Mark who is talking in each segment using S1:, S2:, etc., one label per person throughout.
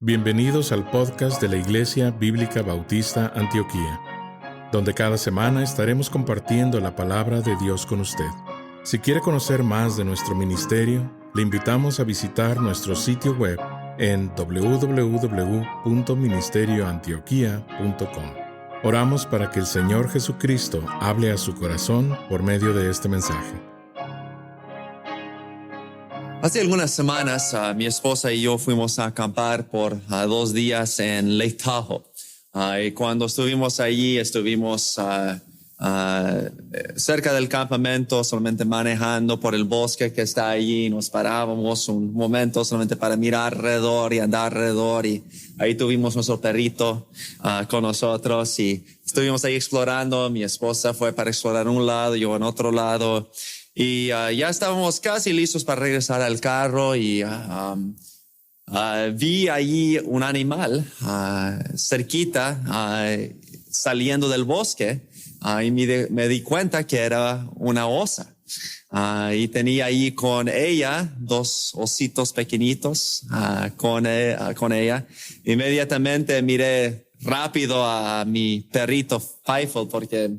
S1: Bienvenidos al podcast de la Iglesia Bíblica Bautista Antioquía, donde cada semana estaremos compartiendo la palabra de Dios con usted. Si quiere conocer más de nuestro ministerio, le invitamos a visitar nuestro sitio web en www.ministerioantioquia.com. Oramos para que el Señor Jesucristo hable a su corazón por medio de este mensaje.
S2: Hace algunas semanas, mi esposa y yo fuimos a acampar por 2 días en Lake Tahoe. Y cuando estuvimos allí, estuvimos cerca del campamento, solamente manejando por el bosque que está allí. Nos parábamos un momento solamente para mirar alrededor y andar alrededor. Y ahí tuvimos nuestro perrito con nosotros y estuvimos ahí explorando. Mi esposa fue para explorar un lado, yo en otro lado. Y ya estábamos casi listos para regresar al carro y vi allí un animal cerquita saliendo del bosque y me di cuenta que era una osa. Y tenía ahí con ella 2 ositos pequeñitos con ella. Inmediatamente miré rápido a mi perrito Feifel porque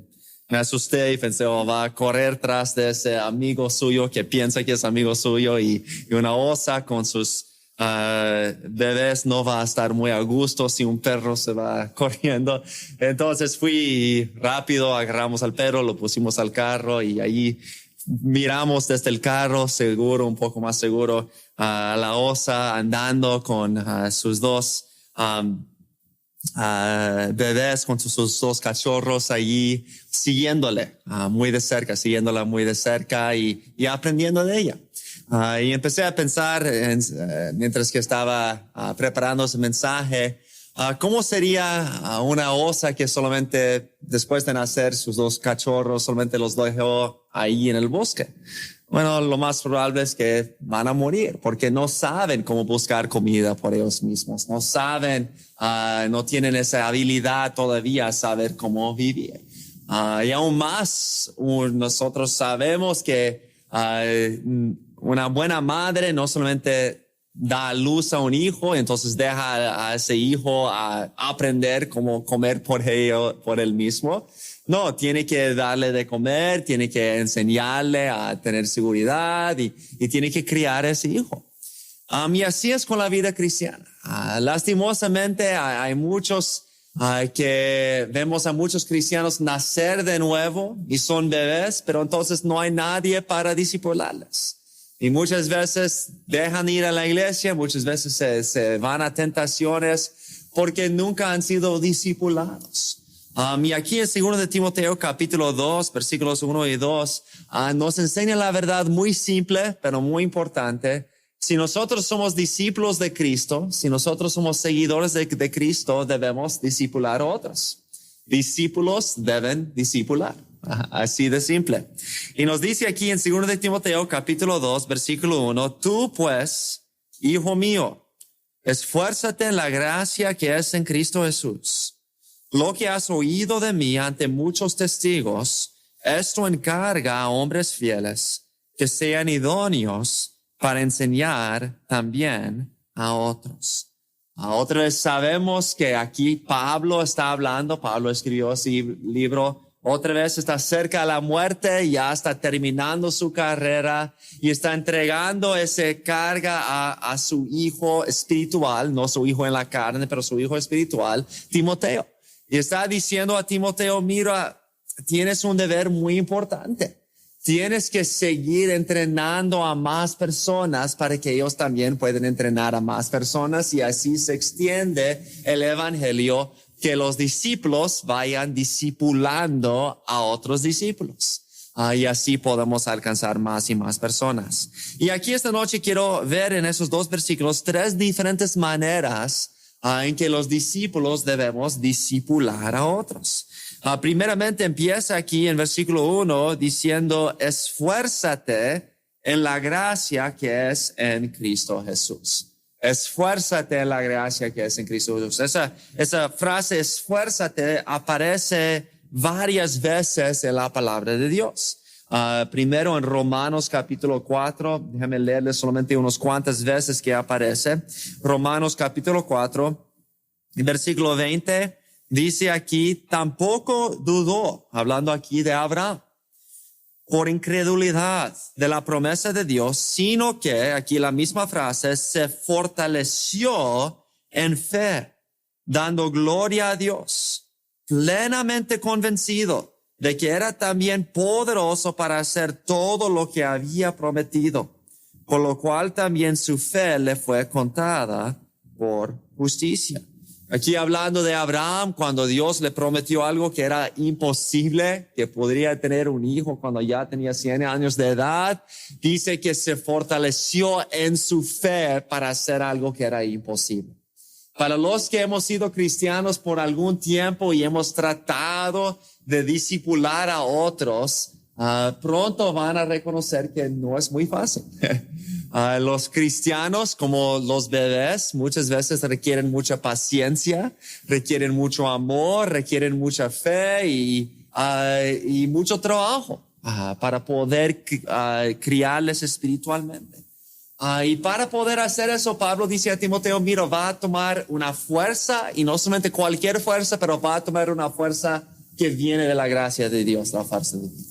S2: me asusté y pensé, va a correr tras de ese amigo suyo que piensa que es amigo suyo y una osa con sus bebés no va a estar muy a gusto si un perro se va corriendo. Entonces fui rápido, agarramos al perro, lo pusimos al carro y ahí miramos desde el carro, seguro, un poco más seguro, a la osa andando con sus 2 bebés, con sus 2 cachorros allí, siguiéndola muy de cerca y aprendiendo de ella. Y empecé a pensar, mientras que estaba preparando ese mensaje, ¿cómo sería una osa que solamente después de nacer sus 2 cachorros solamente los dejó ahí en el bosque? Bueno, lo más probable es que van a morir porque no saben cómo buscar comida por ellos mismos. No saben, no tienen esa habilidad todavía a saber cómo vivir. Y aún más, nosotros sabemos que una buena madre no solamente da a luz a un hijo, entonces deja a ese hijo aprender cómo comer por él mismo. No, tiene que darle de comer, tiene que enseñarle a tener seguridad y tiene que criar a ese hijo. Y así es con la vida cristiana. Lastimosamente hay muchos que vemos a muchos cristianos nacer de nuevo y son bebés, pero entonces no hay nadie para discipularles. Y muchas veces dejan ir a la iglesia, muchas veces se van a tentaciones porque nunca han sido discipulados. Y aquí en 2 de Timoteo capítulo 2, versículos 1 y 2, nos enseña la verdad muy simple, pero muy importante. Si nosotros somos discípulos de Cristo, si nosotros somos seguidores de Cristo, debemos discipular a otros. Discípulos deben discipular. Así de simple. Y nos dice aquí en 2 de Timoteo capítulo 2, versículo 1, tú pues, hijo mío, esfuérzate en la gracia que es en Cristo Jesús. Lo que has oído de mí ante muchos testigos, esto encarga a hombres fieles que sean idóneos para enseñar también a otros. Otra vez sabemos que aquí Pablo está hablando, Pablo escribió ese libro, otra vez está cerca de la muerte, ya está terminando su carrera y está entregando esa carga a su hijo espiritual, no su hijo en la carne, pero su hijo espiritual, Timoteo. Y está diciendo a Timoteo, mira, tienes un deber muy importante. Tienes que seguir entrenando a más personas para que ellos también puedan entrenar a más personas y así se extiende el evangelio, que los discípulos vayan discipulando a otros discípulos. Y así podemos alcanzar más y más personas. Y aquí esta noche quiero ver en esos 2 versículos 3 diferentes maneras en que los discípulos debemos discipular a otros. Primeramente empieza aquí en versículo 1 diciendo, esfuérzate en la gracia que es en Cristo Jesús. Esfuérzate en la gracia que es en Cristo Jesús. Esa frase, esfuérzate, aparece varias veces en la palabra de Dios. Primero en Romanos capítulo 4, déjame leerles solamente unas cuantas veces que aparece. Romanos capítulo 4, versículo 20, dice aquí, tampoco dudó, hablando aquí de Abraham, por incredulidad de la promesa de Dios, sino que, aquí la misma frase, se fortaleció en fe, dando gloria a Dios, plenamente convencido de que era también poderoso para hacer todo lo que había prometido, por lo cual también su fe le fue contada por justicia. Aquí hablando de Abraham, cuando Dios le prometió algo que era imposible, que podría tener un hijo cuando ya tenía 100 años de edad, dice que se fortaleció en su fe para hacer algo que era imposible. Para los que hemos sido cristianos por algún tiempo y hemos tratado de discipular a otros, pronto van a reconocer que no es muy fácil. Los cristianos, como los bebés, muchas veces requieren mucha paciencia, requieren mucho amor, requieren mucha fe y mucho trabajo para poder criarles espiritualmente. Y para poder hacer eso, Pablo dice a Timoteo, mira, va a tomar una fuerza, y no solamente cualquier fuerza, pero va a tomar una fuerza que viene de la gracia de Dios, la fuerza de Dios.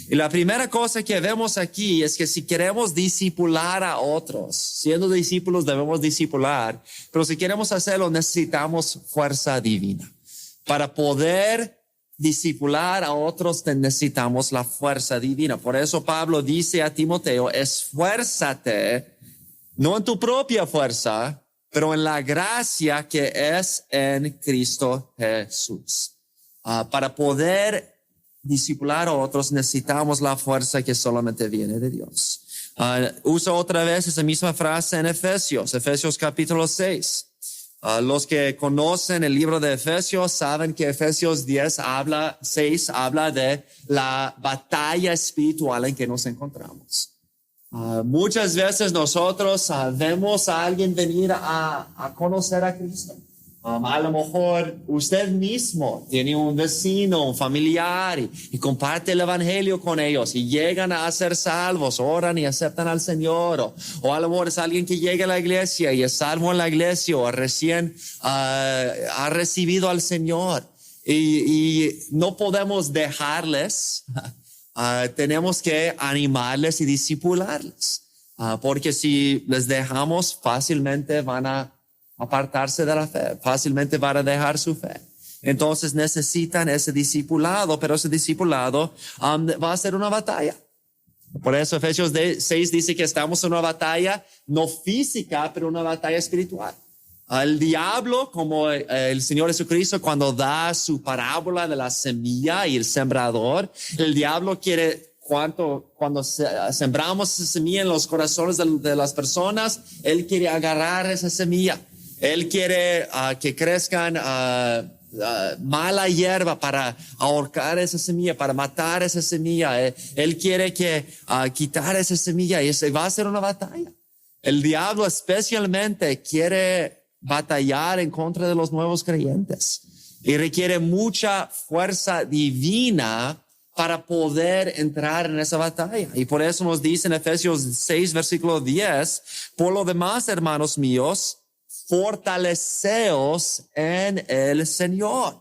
S2: Y la primera cosa que vemos aquí es que si queremos discipular a otros, siendo discípulos debemos discipular, pero si queremos hacerlo necesitamos fuerza divina. Para poder discipular a otros necesitamos la fuerza divina. Por eso Pablo dice a Timoteo, esfuérzate, no en tu propia fuerza, pero en la gracia que es en Cristo Jesús. Para poder discipular a otros necesitamos la fuerza que solamente viene de Dios. Usa otra vez esa misma frase en Efesios capítulo 6. Los que conocen el libro de Efesios saben que Efesios 6 habla de la batalla espiritual en que nos encontramos. Muchas veces nosotros vemos a alguien venir a conocer a Cristo. A lo mejor usted mismo tiene un vecino, un familiar y comparte el evangelio con ellos y llegan a ser salvos, oran y aceptan al Señor. O a lo mejor es alguien que llega a la iglesia y es salvo en la iglesia o recién ha recibido al Señor. Y no podemos dejarles, tenemos que animarles y discipularles. Porque si les dejamos fácilmente van a apartarse de la fe, fácilmente van a dejar su fe. Entonces necesitan ese discipulado, pero ese discipulado va a ser una batalla. Por eso Efesios 6 dice que estamos en una batalla no física, pero una batalla espiritual. El diablo, como el Señor Jesucristo, cuando da su parábola de la semilla y el sembrador, el diablo quiere cuando sembramos esa semilla en los corazones de las personas, él quiere agarrar esa semilla. Él quiere que crezcan mala hierba para ahorcar esa semilla, para matar esa semilla. Él quiere que quitar esa semilla y va a ser una batalla. El diablo especialmente quiere batallar en contra de los nuevos creyentes y requiere mucha fuerza divina para poder entrar en esa batalla. Y por eso nos dice en Efesios 6, versículo 10, por lo demás, hermanos míos, fortaleceos en el Señor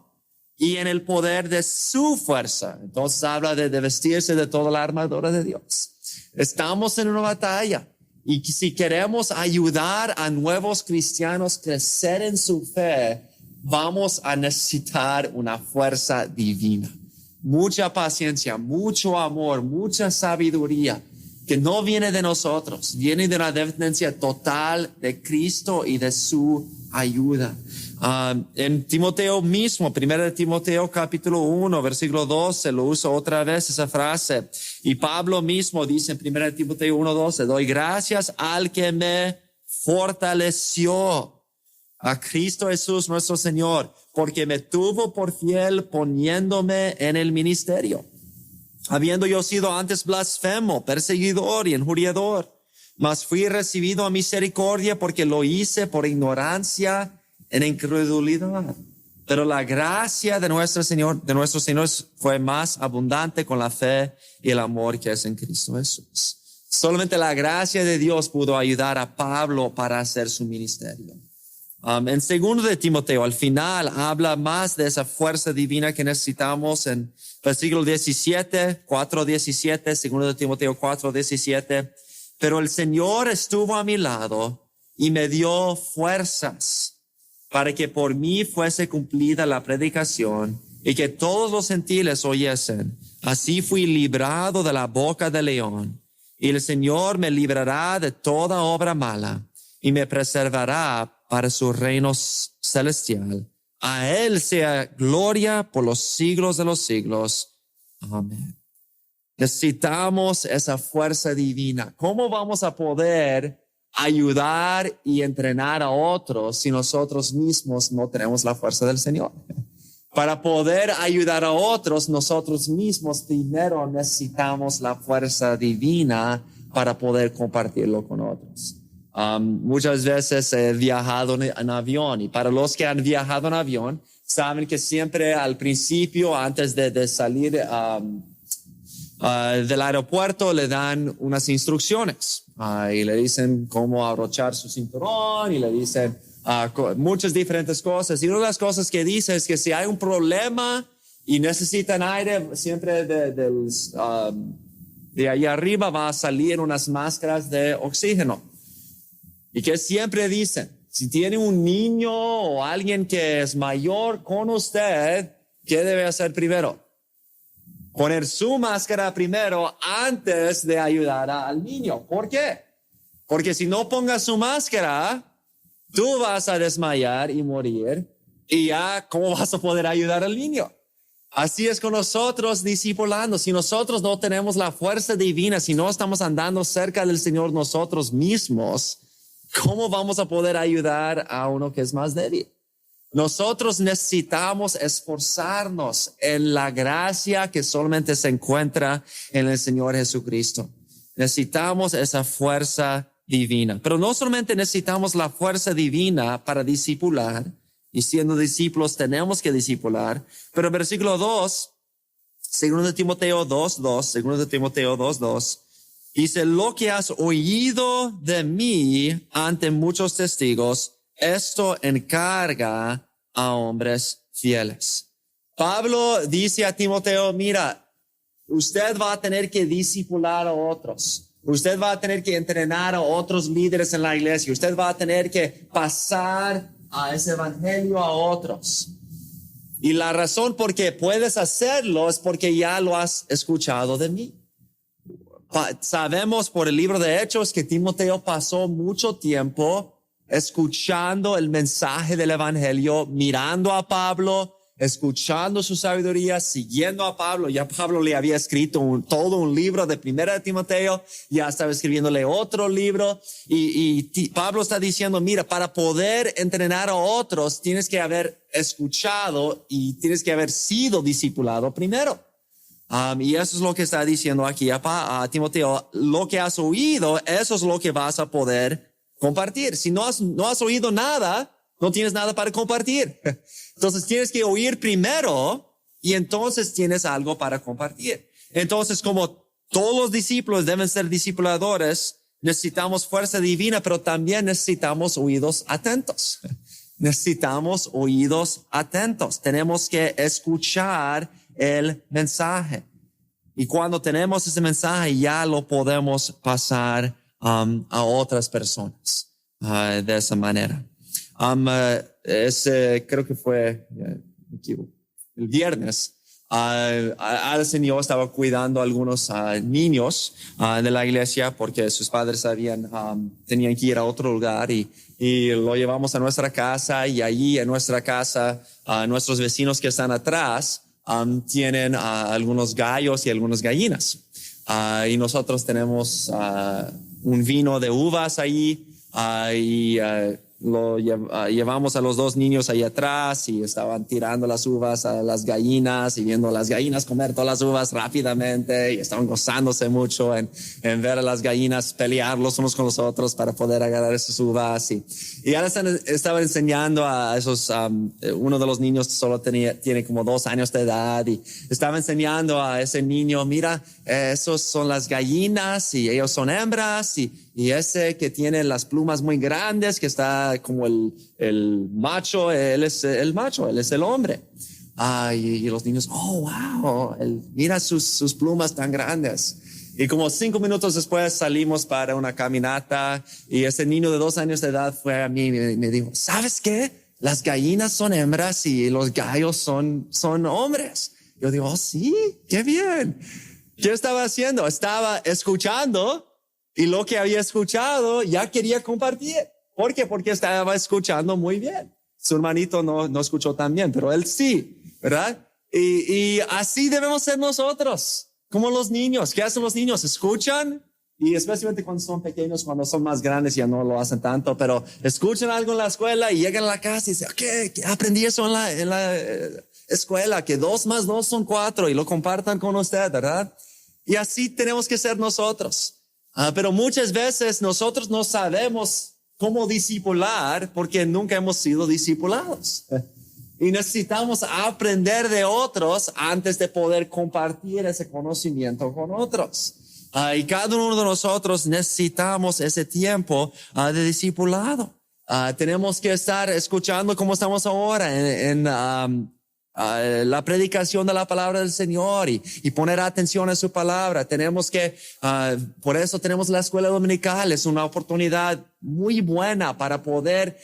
S2: y en el poder de su fuerza. Entonces habla de vestirse de toda la armadura de Dios. Estamos en una batalla y si queremos ayudar a nuevos cristianos a crecer en su fe, vamos a necesitar una fuerza divina. Mucha paciencia, mucho amor, mucha sabiduría que no viene de nosotros, viene de la dependencia total de Cristo y de su ayuda. En Timoteo mismo, 1 Timoteo capítulo 1, versículo 12, lo uso otra vez esa frase. Y Pablo mismo dice en 1 Timoteo 1, 12, doy gracias al que me fortaleció, a Cristo Jesús nuestro Señor, porque me tuvo por fiel poniéndome en el ministerio. Habiendo yo sido antes blasfemo, perseguidor y injuriador, mas fui recibido a misericordia porque lo hice por ignorancia en incredulidad. Pero la gracia de nuestro Señor fue más abundante con la fe y el amor que es en Cristo Jesús. Solamente la gracia de Dios pudo ayudar a Pablo para hacer su ministerio. En 2 de Timoteo, al final, habla más de esa fuerza divina que necesitamos en versículo 17, 4:17, 2 de Timoteo 4:17. Pero el Señor estuvo a mi lado y me dio fuerzas para que por mí fuese cumplida la predicación y que todos los gentiles oyesen. Así fui librado de la boca del león. Y el Señor me librará de toda obra mala y me preservará para su reino celestial. A Él sea gloria por los siglos de los siglos. Amén. Necesitamos esa fuerza divina. ¿Cómo vamos a poder ayudar y entrenar a otros si nosotros mismos no tenemos la fuerza del Señor? Para poder ayudar a otros, nosotros mismos primero necesitamos la fuerza divina para poder compartirlo con otros. Muchas veces he viajado en avión, y para los que han viajado en avión, saben que siempre al principio, antes de salir del aeropuerto, le dan unas instrucciones y le dicen cómo abrochar su cinturón y le dicen muchas diferentes cosas. Y una de las cosas que dice es que si hay un problema y necesitan aire, siempre de ahí arriba va a salir unas máscaras de oxígeno. Y que siempre dicen, si tiene un niño o alguien que es mayor con usted, ¿qué debe hacer primero? Poner su máscara primero antes de ayudar al niño. ¿Por qué? Porque si no pongas su máscara, tú vas a desmayar y morir. Y ya, ¿cómo vas a poder ayudar al niño? Así es con nosotros discipulando. Si nosotros no tenemos la fuerza divina, si no estamos andando cerca del Señor nosotros mismos, ¿cómo vamos a poder ayudar a uno que es más débil? Nosotros necesitamos esforzarnos en la gracia que solamente se encuentra en el Señor Jesucristo. Necesitamos esa fuerza divina. Pero no solamente necesitamos la fuerza divina para discipular, y siendo discípulos tenemos que discipular, pero en versículo 2, 2 de Timoteo 2:2, dice, lo que has oído de mí ante muchos testigos, esto encarga a hombres fieles. Pablo dice a Timoteo, mira, usted va a tener que discipular a otros. Usted va a tener que entrenar a otros líderes en la iglesia. Usted va a tener que pasar a ese evangelio a otros. Y la razón por qué puedes hacerlo es porque ya lo has escuchado de mí. Sabemos por el libro de Hechos que Timoteo pasó mucho tiempo escuchando el mensaje del evangelio, mirando a Pablo, escuchando su sabiduría, siguiendo a Pablo. Ya Pablo le había escrito todo un libro de Primera de Timoteo, ya estaba escribiéndole otro libro y Pablo está diciendo, mira, para poder entrenar a otros tienes que haber escuchado y tienes que haber sido discipulado primero. Y eso es lo que está diciendo aquí a Timoteo. Lo que has oído, eso es lo que vas a poder compartir. Si no has oído nada, no tienes nada para compartir. Entonces tienes que oír primero y entonces tienes algo para compartir. Entonces, como todos los discípulos deben ser discipuladores, necesitamos fuerza divina, pero también necesitamos oídos atentos. Necesitamos oídos atentos. Tenemos que escuchar el mensaje. Y cuando tenemos ese mensaje, ya lo podemos pasar a otras personas de esa manera. Creo que fue el viernes. Alison y yo estaba cuidando a algunos niños de la iglesia porque sus padres tenían que ir a otro lugar y lo llevamos a nuestra casa, y allí en nuestra casa nuestros vecinos que están atrás tienen algunos gallos y algunas gallinas, y nosotros tenemos un vino de uvas ahí, y llevamos a los dos niños ahí atrás y estaban tirando las uvas a las gallinas y viendo a las gallinas comer todas las uvas rápidamente y estaban gozándose mucho en ver a las gallinas pelear los unos con los otros para poder agarrar esas uvas. Y ahora estaban enseñando a esos, uno de los niños solo tiene como 2 años de edad y estaba enseñando a ese niño, mira, esos son las gallinas y ellos son hembras y ese que tiene las plumas muy grandes, que está como el macho, él es el macho, él es el hombre. Y los niños, oh, wow, mira sus plumas tan grandes. Y como 5 minutos después salimos para una caminata y ese niño de 2 años de edad fue a mí y me dijo, ¿sabes qué? Las gallinas son hembras y los gallos son hombres. Yo digo, oh, sí, qué bien. ¿Qué estaba haciendo? Estaba escuchando y lo que había escuchado ya quería compartir. ¿Por qué? Porque estaba escuchando muy bien. Su hermanito no escuchó tan bien, pero él sí, ¿verdad? Y así debemos ser nosotros, como los niños. ¿Qué hacen los niños? Escuchan y especialmente cuando son pequeños, cuando son más grandes ya no lo hacen tanto, pero escuchan algo en la escuela y llegan a la casa y dicen, ¿qué aprendí eso en la escuela? Que 2 más 2 son 4 y lo compartan con usted, ¿verdad? Y así tenemos que ser nosotros. Pero muchas veces nosotros no sabemos cómo discipular porque nunca hemos sido discipulados. Y necesitamos aprender de otros antes de poder compartir ese conocimiento con otros. Y cada uno de nosotros necesitamos ese tiempo de discipulado. Tenemos que estar escuchando como estamos ahora en la predicación de la palabra del Señor y poner atención a su palabra. Tenemos que, por eso tenemos la escuela dominical. Es una oportunidad muy buena para poder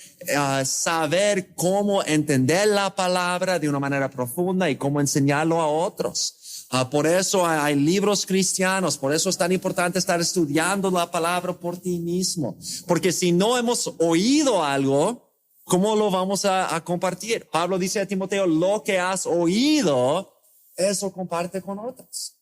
S2: saber cómo entender la palabra de una manera profunda y cómo enseñarlo a otros. Por eso hay libros cristianos, por eso es tan importante estar estudiando la palabra por ti mismo. Porque si no hemos oído algo, ¿cómo lo vamos a compartir? Pablo dice a Timoteo, lo que has oído, eso comparte con otros.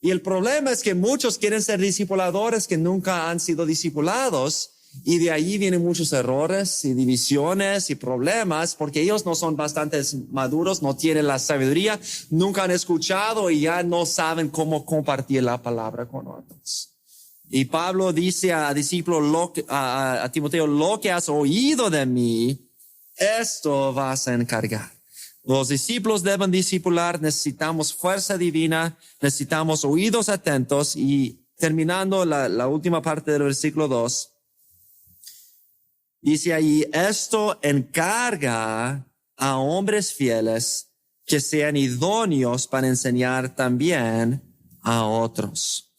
S2: Y el problema es que muchos quieren ser discipuladores que nunca han sido discipulados y de ahí vienen muchos errores y divisiones y problemas porque ellos no son bastante maduros, no tienen la sabiduría, nunca han escuchado y ya no saben cómo compartir la palabra con otros. Y Pablo dice a discípulo, a Timoteo, lo que has oído de mí, esto vas a encargar. Los discípulos deben discipular, necesitamos fuerza divina, necesitamos oídos atentos. Y terminando la última parte del versículo 2, dice ahí, esto encarga a hombres fieles que sean idóneos para enseñar también a otros.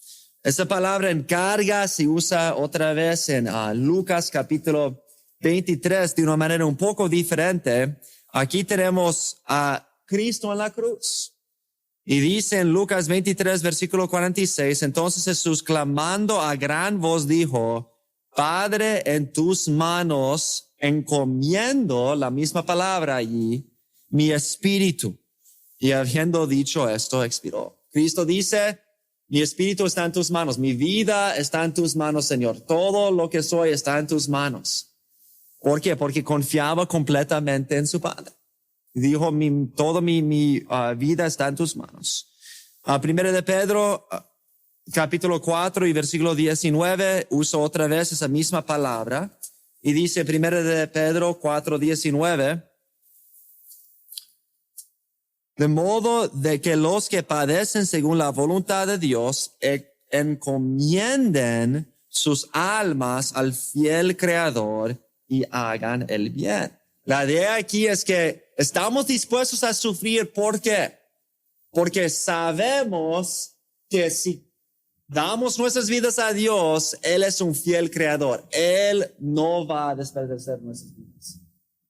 S2: Esa palabra encarga se usa otra vez en Lucas capítulo 23 de una manera un poco diferente. Aquí tenemos a Cristo en la cruz. Y dice en Lucas 23, versículo 46, entonces Jesús clamando a gran voz dijo, Padre, en tus manos encomiendo, la misma palabra allí, mi espíritu. Y habiendo dicho esto, expiró. Cristo dice, mi espíritu está en tus manos, mi vida está en tus manos, Señor. Todo lo que soy está en tus manos. ¿Por qué? Porque confiaba completamente en su Padre. Dijo, toda mi vida está en tus manos. Primero de Pedro, capítulo 4 y versículo 19, uso otra vez esa misma palabra. Y dice, primero de Pedro 4, 19, de modo de que los que padecen según la voluntad de Dios encomienden sus almas al fiel Creador y hagan el bien. La idea aquí es que estamos dispuestos a sufrir. ¿Por qué? Porque sabemos que si damos nuestras vidas a Dios, Él es un fiel creador. Él no va a desperdiciar nuestras vidas.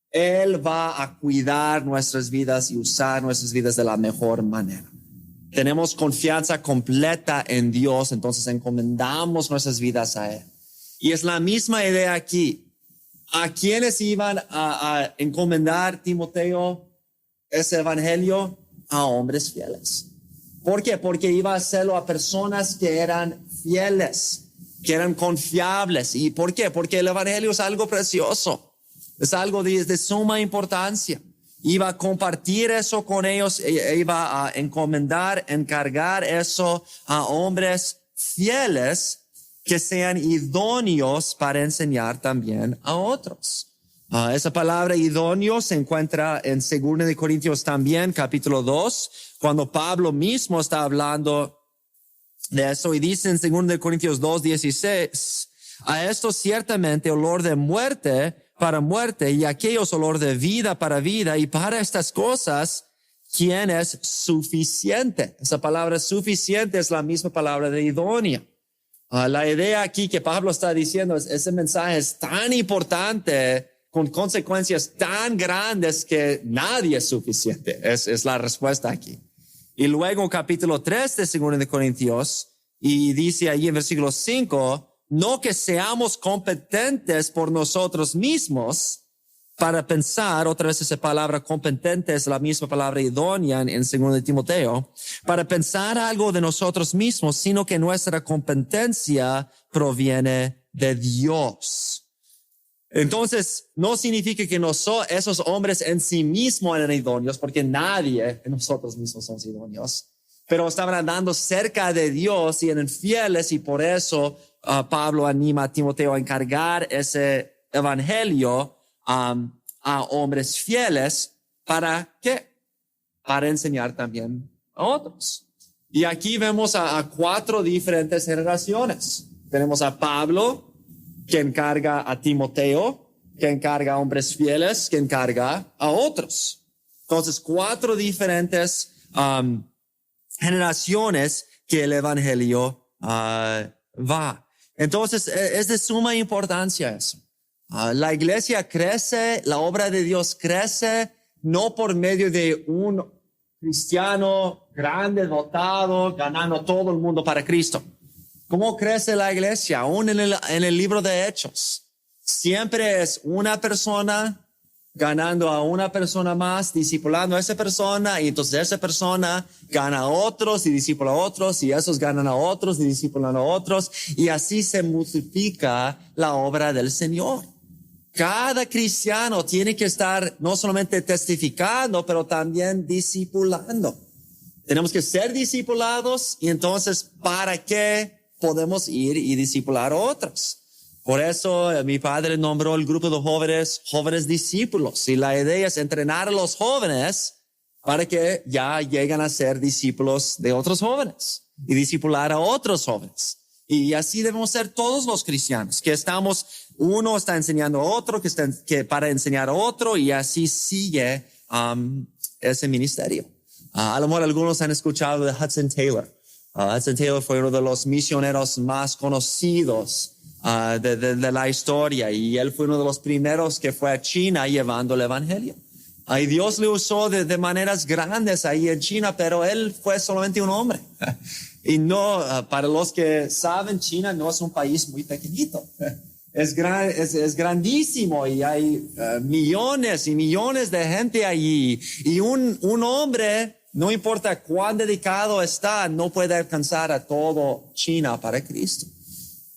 S2: Él va a cuidar nuestras vidas y usar nuestras vidas de la mejor manera. Tenemos confianza completa en Dios, entonces encomendamos nuestras vidas a Él. Y es la misma idea aquí. ¿A quiénes iban a encomendar Timoteo ese evangelio? A hombres fieles. ¿Por qué? Porque iba a hacerlo a personas que eran fieles, que eran confiables. ¿Y por qué? Porque el evangelio es algo precioso. Es algo de suma importancia. Iba a compartir eso con ellos, iba a encargar eso a hombres fieles que sean idóneos para enseñar también a otros. Esa palabra idóneo se encuentra en 2 Corintios también, capítulo 2, cuando Pablo mismo está hablando de eso y dice en 2 Corintios 2:16, a esto ciertamente olor de muerte para muerte y aquellos olor de vida para vida, y para estas cosas, ¿quién es suficiente? Esa palabra suficiente es la misma palabra de idónea. La idea aquí que Pablo está diciendo es, ese mensaje es tan importante, con consecuencias tan grandes que nadie es suficiente. Es la respuesta aquí. Y luego capítulo 3 de 2 Corintios, y dice allí en versículo 5, no que seamos competentes por nosotros mismos para pensar, otra vez esa palabra competente es la misma palabra idónea en 2 Timoteo, para pensar algo de nosotros mismos, sino que nuestra competencia proviene de Dios. Entonces, no significa que esos hombres en sí mismos eran idóneos, porque nadie en nosotros mismos somos idóneos, pero estaban andando cerca de Dios y eran fieles, y por eso Pablo anima a Timoteo a encargar ese evangelio a hombres fieles. ¿Para qué? Para enseñar también a otros. Y aquí vemos a 4 diferentes generaciones. Tenemos a Pablo, que encarga a Timoteo, que encarga a hombres fieles, que encarga a otros. Entonces, 4 diferentes generaciones que el evangelio va. Entonces, es de suma importancia eso. La iglesia crece, la obra de Dios crece, no por medio de un cristiano grande, dotado, ganando todo el mundo para Cristo. ¿Cómo crece la iglesia? Aún en el libro de Hechos. Siempre es una persona ganando a una persona más, discipulando a esa persona, y entonces esa persona gana a otros y discipula a otros, y esos ganan a otros y discipulan a otros, y así se multiplica la obra del Señor. Cada cristiano tiene que estar no solamente testificando, pero también discipulando. Tenemos que ser discipulados, y entonces, ¿para qué podemos ir y discipular a otros? Por eso mi padre nombró el grupo de jóvenes discípulos. Y la idea es entrenar a los jóvenes para que ya lleguen a ser discípulos de otros jóvenes y discipular a otros jóvenes. Y así debemos ser todos los cristianos, que uno está enseñando a otro, que para enseñar a otro, y así sigue ese ministerio. A lo mejor algunos han escuchado de Hudson Taylor. Hudson Taylor fue uno de los misioneros más conocidos de la historia, y él fue uno de los primeros que fue a China llevando el evangelio. Y Dios le usó de maneras grandes ahí en China, pero él fue solamente un hombre. Y no, para los que saben, China no es un país muy pequeñito. Es grandísimo, y hay millones y millones de gente allí. Y un hombre, no importa cuán dedicado está, no puede alcanzar a todo China para Cristo.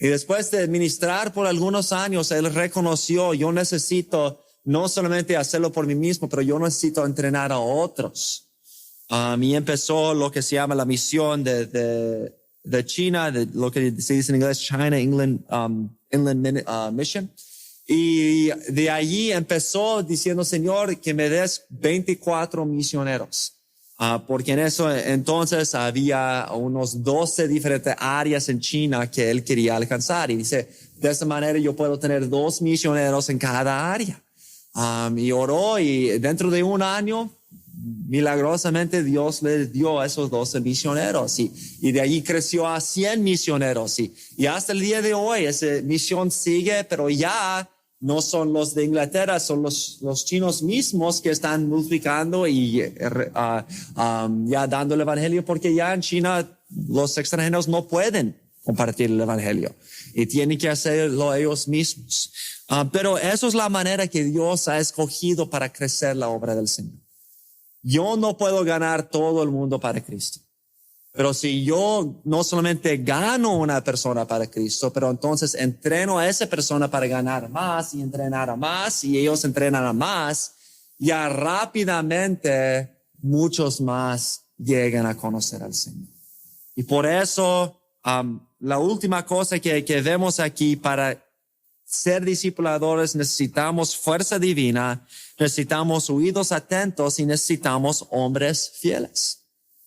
S2: Y después de ministrar por algunos años, él reconoció, yo necesito no solamente hacerlo por mí mismo, pero yo necesito entrenar a otros. Y empezó lo que se llama la misión de China, de lo que se dice en inglés China Inland Mission. Y de allí empezó diciendo, Señor, que me des 24 misioneros. Porque en eso entonces había unos 12 diferentes áreas en China que él quería alcanzar. Y dice, de esa manera yo puedo tener 2 misioneros en cada área. Y oró, y dentro de un año, milagrosamente Dios le dio a esos 12 misioneros, y de allí creció a 100 misioneros. Y hasta el día de hoy esa misión sigue, pero ya no son los de Inglaterra, son los chinos mismos que están multiplicando y ya dando el evangelio, porque ya en China los extranjeros no pueden compartir el evangelio y tienen que hacerlo ellos mismos. Pero eso es la manera que Dios ha escogido para crecer la obra del Señor. Yo no puedo ganar todo el mundo para Cristo. Pero si yo no solamente gano una persona para Cristo, pero entonces entreno a esa persona para ganar más y entrenar a más y ellos entrenan a más, ya rápidamente muchos más llegan a conocer al Señor. Y por eso la última cosa que vemos aquí, para ser discipuladores necesitamos fuerza divina, necesitamos oídos atentos y necesitamos hombres fieles.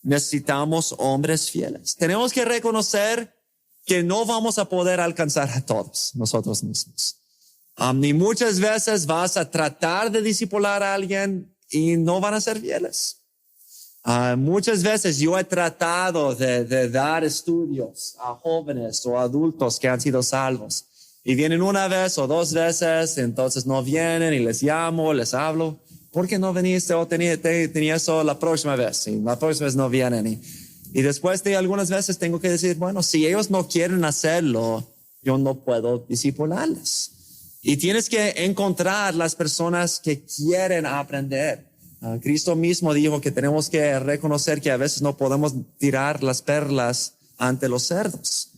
S2: Necesitamos hombres fieles. Tenemos que reconocer que no vamos a poder alcanzar a todos nosotros mismos. Y muchas veces vas a tratar de discipular a alguien y no van a ser fieles. Muchas veces yo he tratado de dar estudios a jóvenes o adultos que han sido salvos y vienen una vez o dos veces, entonces no vienen y les llamo, les hablo. ¿Por qué no viniste? O tenía eso la próxima vez. Y la próxima vez no vienen. Y después de algunas veces tengo que decir, bueno, si ellos no quieren hacerlo, yo no puedo discipularles. Y tienes que encontrar las personas que quieren aprender. Cristo mismo dijo que tenemos que reconocer que a veces no podemos tirar las perlas ante los cerdos.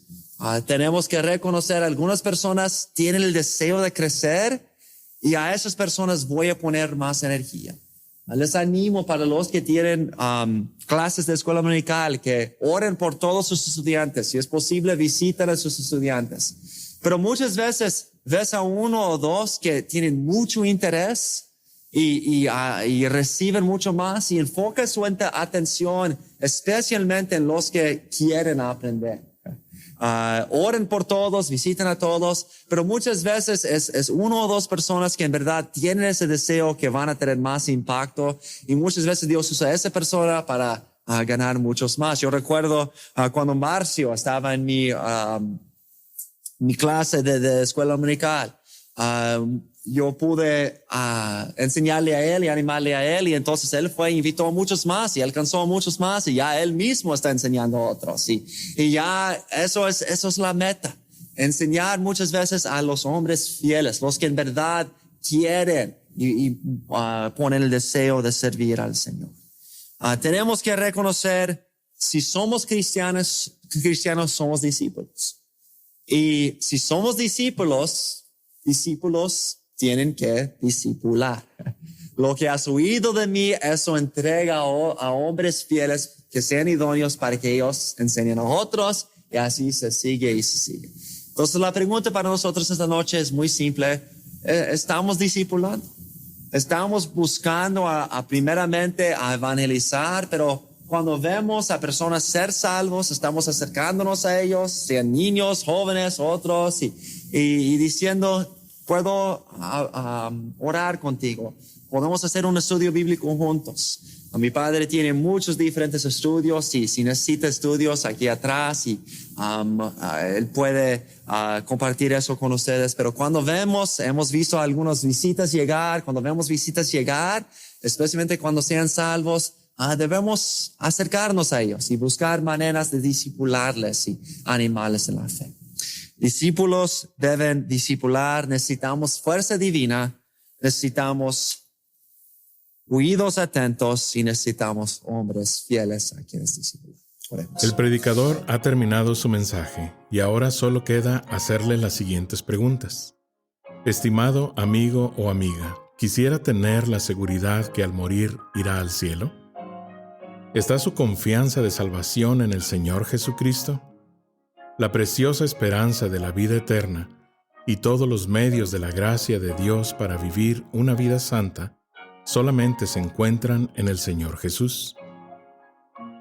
S2: Tenemos que reconocer algunas personas tienen el deseo de crecer, y a esas personas voy a poner más energía. Les animo para los que tienen clases de escuela dominical que oren por todos sus estudiantes. Si es posible, visiten a sus estudiantes. Pero muchas veces ves a uno o dos que tienen mucho interés y reciben mucho más y enfoca su atención especialmente en los que quieren aprender. Oren por todos, visiten a todos, pero muchas veces es uno o dos personas que en verdad tienen ese deseo que van a tener más impacto, y muchas veces Dios usa a esa persona para ganar muchos más. Yo recuerdo cuando Marcio estaba en mi clase de escuela dominical, yo pude enseñarle a él y animarle a él, y entonces él fue e invitó a muchos más y alcanzó a muchos más, y ya él mismo está enseñando a otros, y ya eso es la meta, enseñar muchas veces a los hombres fieles, los que en verdad quieren y ponen el deseo de servir al Señor. Tenemos que reconocer, si somos cristianos somos discípulos, y si somos discípulos tienen que discipular. Lo que has oído de mí, eso entrega a hombres fieles que sean idóneos para que ellos enseñen a otros, y así se sigue y se sigue. Entonces la pregunta para nosotros esta noche es muy simple. ¿Estamos discipulando? Estamos buscando primeramente a evangelizar, pero cuando vemos a personas ser salvos, estamos acercándonos a ellos, sean niños, jóvenes, otros, y diciendo, puedo orar contigo. Podemos hacer un estudio bíblico juntos. Mi padre tiene muchos diferentes estudios, y si necesita estudios aquí atrás, y él puede compartir eso con ustedes. Pero cuando hemos visto algunas visitas llegar, especialmente cuando sean salvos, debemos acercarnos a ellos y buscar maneras de discipularles y animarles en la fe. Discípulos deben discipular, necesitamos fuerza divina, necesitamos oídos atentos y necesitamos hombres fieles a quienes discipulan. Oremos.
S1: El predicador ha terminado su mensaje y ahora solo queda hacerle las siguientes preguntas. Estimado amigo o amiga, ¿quisiera tener la seguridad que al morir irá al cielo? ¿Está su confianza de salvación en el Señor Jesucristo? La preciosa esperanza de la vida eterna y todos los medios de la gracia de Dios para vivir una vida santa solamente se encuentran en el Señor Jesús.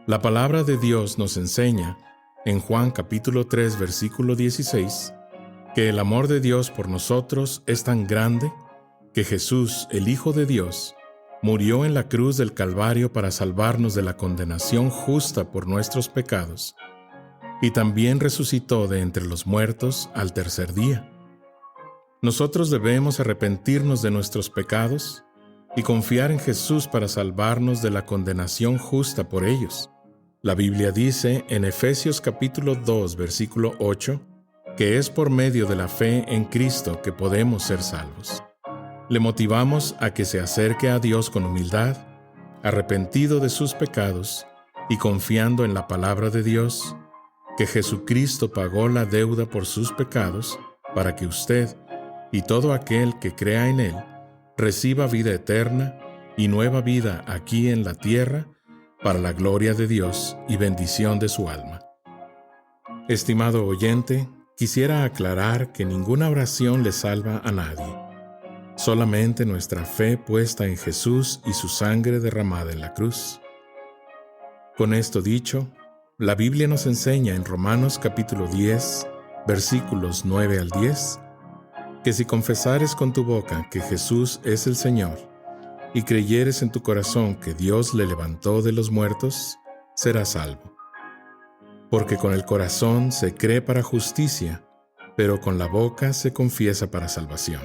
S1: La palabra de Dios nos enseña, en Juan capítulo 3, versículo 16, que el amor de Dios por nosotros es tan grande que Jesús, el Hijo de Dios, murió en la cruz del Calvario para salvarnos de la condenación justa por nuestros pecados, y también resucitó de entre los muertos al tercer día. Nosotros debemos arrepentirnos de nuestros pecados y confiar en Jesús para salvarnos de la condenación justa por ellos. La Biblia dice en Efesios capítulo 2, versículo 8, que es por medio de la fe en Cristo que podemos ser salvos. Le motivamos a que se acerque a Dios con humildad, arrepentido de sus pecados, y confiando en la palabra de Dios, que Jesucristo pagó la deuda por sus pecados, para que usted y todo aquel que crea en Él reciba vida eterna y nueva vida aquí en la tierra, para la gloria de Dios y bendición de su alma. Estimado oyente, quisiera aclarar que ninguna oración le salva a nadie. Solamente nuestra fe puesta en Jesús y su sangre derramada en la cruz. Con esto dicho, la Biblia nos enseña en Romanos capítulo 10, versículos 9 al 10, que si confesares con tu boca que Jesús es el Señor, y creyeres en tu corazón que Dios le levantó de los muertos, serás salvo. Porque con el corazón se cree para justicia, pero con la boca se confiesa para salvación.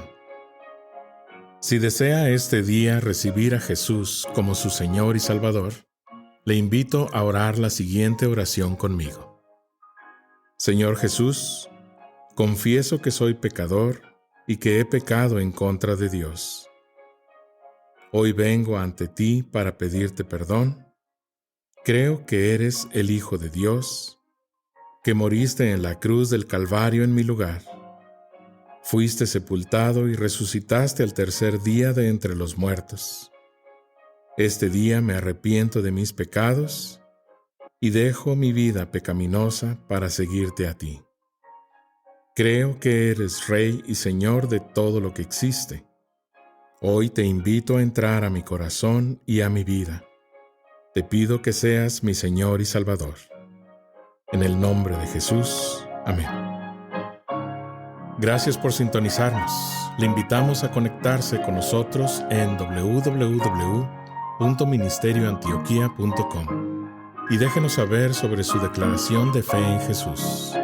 S1: Si desea este día recibir a Jesús como su Señor y Salvador, le invito a orar la siguiente oración conmigo. Señor Jesús, confieso que soy pecador y que he pecado en contra de Dios. Hoy vengo ante ti para pedirte perdón. Creo que eres el Hijo de Dios, que moriste en la cruz del Calvario en mi lugar. Fuiste sepultado y resucitaste al tercer día de entre los muertos. Este día me arrepiento de mis pecados y dejo mi vida pecaminosa para seguirte a ti. Creo que eres Rey y Señor de todo lo que existe. Hoy te invito a entrar a mi corazón y a mi vida. Te pido que seas mi Señor y Salvador. En el nombre de Jesús. Amén. Gracias por sintonizarnos. Le invitamos a conectarse con nosotros en www.ministerioantioquia.com y déjenos saber sobre su declaración de fe en Jesús.